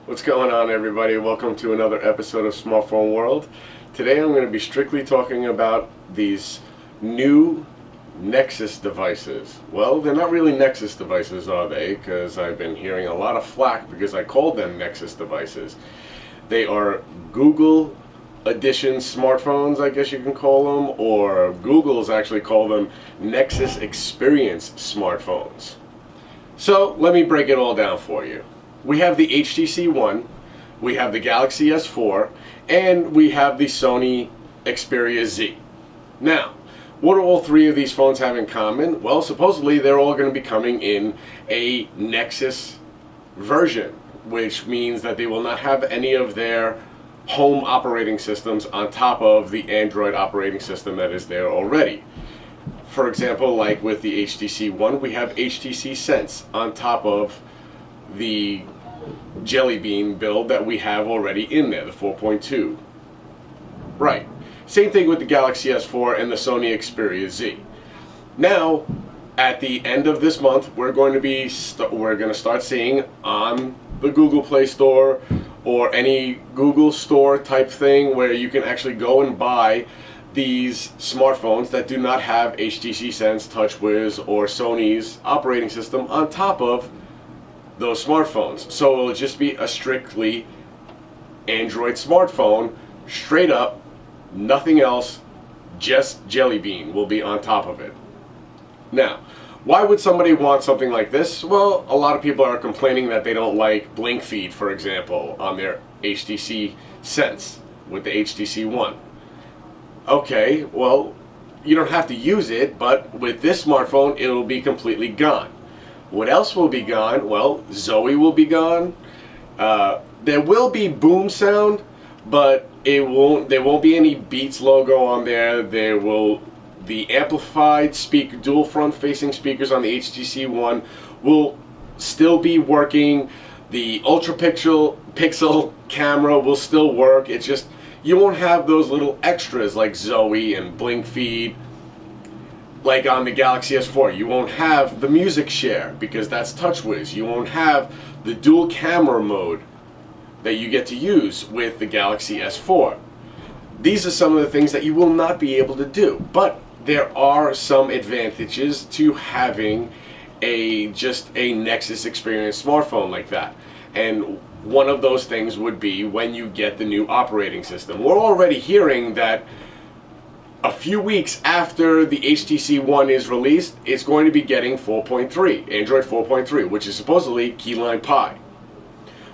What's going on, everybody? Welcome to another episode of Smartphone World. Today I'm going to be strictly talking about these new Nexus devices. Well, they're not really Nexus devices, are they? Because I've been hearing a lot of flack because I called them Nexus devices. They are Google edition smartphones, I guess you can call them, or Google's actually call them Nexus Experience smartphones. So let me break it all down for you. We have the HTC One, we have the Galaxy S4, and we have the Sony Xperia Z. Now, what do all three of these phones have in common? Well, supposedly they're all going to be coming in a Nexus version, which means that they will not have any of their home operating systems on top of the Android operating system that is there already. For example, like with the HTC One, we have HTC Sense on top of the Jelly Bean build that we have already in there, the 4.2. Right. Same thing with the Galaxy S4 and the Sony Xperia Z. Now, at the end of this month, we're going to start seeing on the Google Play Store or any Google Store type thing where you can actually go and buy these smartphones that do not have HTC Sense, TouchWiz, or Sony's operating system on top of those smartphones. So it'll just be a strictly Android smartphone, straight up, nothing else, just Jelly Bean will be on top of it. Now, why would somebody want something like this? Well, a lot of people are complaining that they don't like blink feed, for example, on their HTC Sense with the HTC One. Okay, well, you don't have to use it, but with this smartphone, it'll be completely gone. What else will be gone? Well, Zoe will be gone. There will be boom sound, but there won't be any Beats logo on there. The amplified dual front-facing speakers on the HTC One will still be working. The ultra pixel camera will still work. It's just you won't have those little extras like Zoe and blink feed. Like on the Galaxy S4, you won't have the music share because that's TouchWiz. You won't have the dual camera mode that you get to use with the Galaxy S4. These are some of the things that you will not be able to do, but there are some advantages to having just a Nexus Experience smartphone like that. And one of those things would be when you get the new operating system. We're already hearing that a few weeks after the HTC One is released, it's going to be getting 4.3, Android 4.3, which is supposedly Keyline Pi.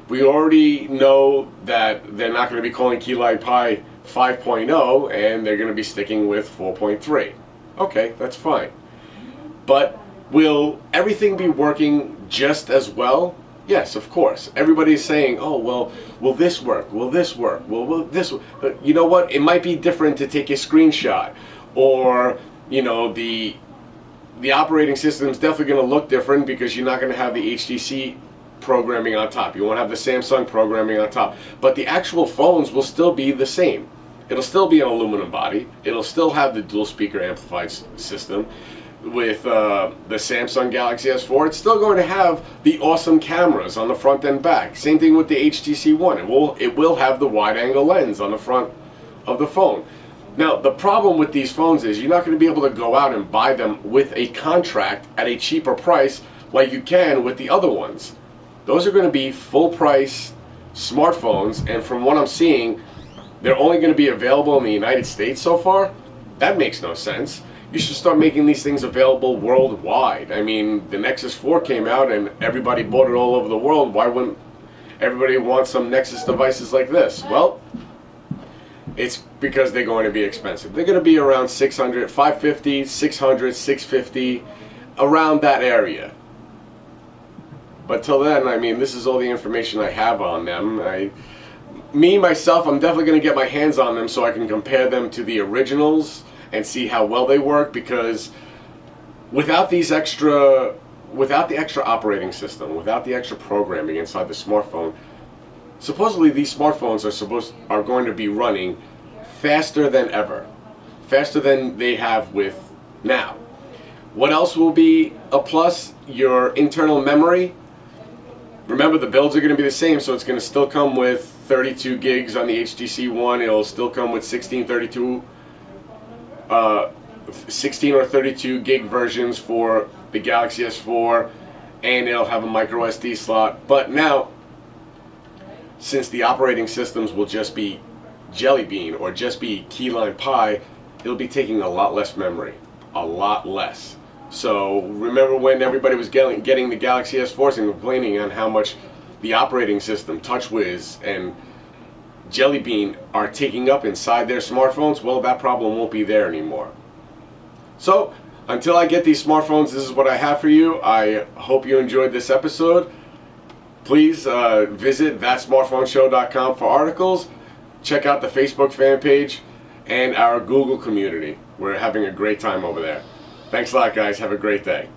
We already know that they're not going to be calling Keyline Pi 5.0, and they're going to be sticking with 4.3. Okay, that's fine. But will everything be working just as well? Yes, of course. Everybody's saying, oh, well, will this work? Will this work? Will this work? But you know what? It might be different to take a screenshot. Or, you know, the operating system is definitely going to look different because you're not going to have the HTC programming on top. You won't have the Samsung programming on top. But the actual phones will still be the same. It'll still be an aluminum body. It'll still have the dual speaker amplified system. With the Samsung Galaxy S4, it's still going to have the awesome cameras on the front and back. Same thing with the HTC One. It will have the wide-angle lens on the front of the phone. Now, the problem with these phones is you're not going to be able to go out and buy them with a contract at a cheaper price like you can with the other ones. Those are going to be full-price smartphones, and from what I'm seeing, they're only going to be available in the United States so far. That makes no sense. You should start making these things available worldwide. I mean, the Nexus 4 came out and everybody bought it all over the world. Why wouldn't everybody want some Nexus devices like this? Well, it's because they're going to be expensive. They're going to be around 600, 550, 600, 650, around that area. But till then, I mean, this is all the information I have on them. Myself, I'm definitely going to get my hands on them so I can compare them to the originals and see how well they work, because without the extra operating system, without the extra programming inside the smartphone, supposedly these smartphones are going to be running faster than ever, faster than they have with now. What else will be a plus? Your internal memory. Remember, the builds are going to be the same, so it's going to still come with 32 gigs on the HTC One. It'll still come with 16 or 32 gig versions for the Galaxy S4, and it'll have a micro SD slot. But now, since the operating systems will just be Jelly Bean or just be Keyline Pi, it'll be taking a lot less memory, a lot less. So remember when everybody was getting the Galaxy S4s and complaining on how much the operating system, TouchWiz and Jelly Bean are taking up inside their smartphones? Well, that problem won't be there anymore. So until I get these smartphones, this is what I have for you. I hope you enjoyed this episode. Please visit thatsmartphoneshow.com for articles. Check out the Facebook fan page and our Google community. We're having a great time over there. Thanks a lot, guys. Have a great day.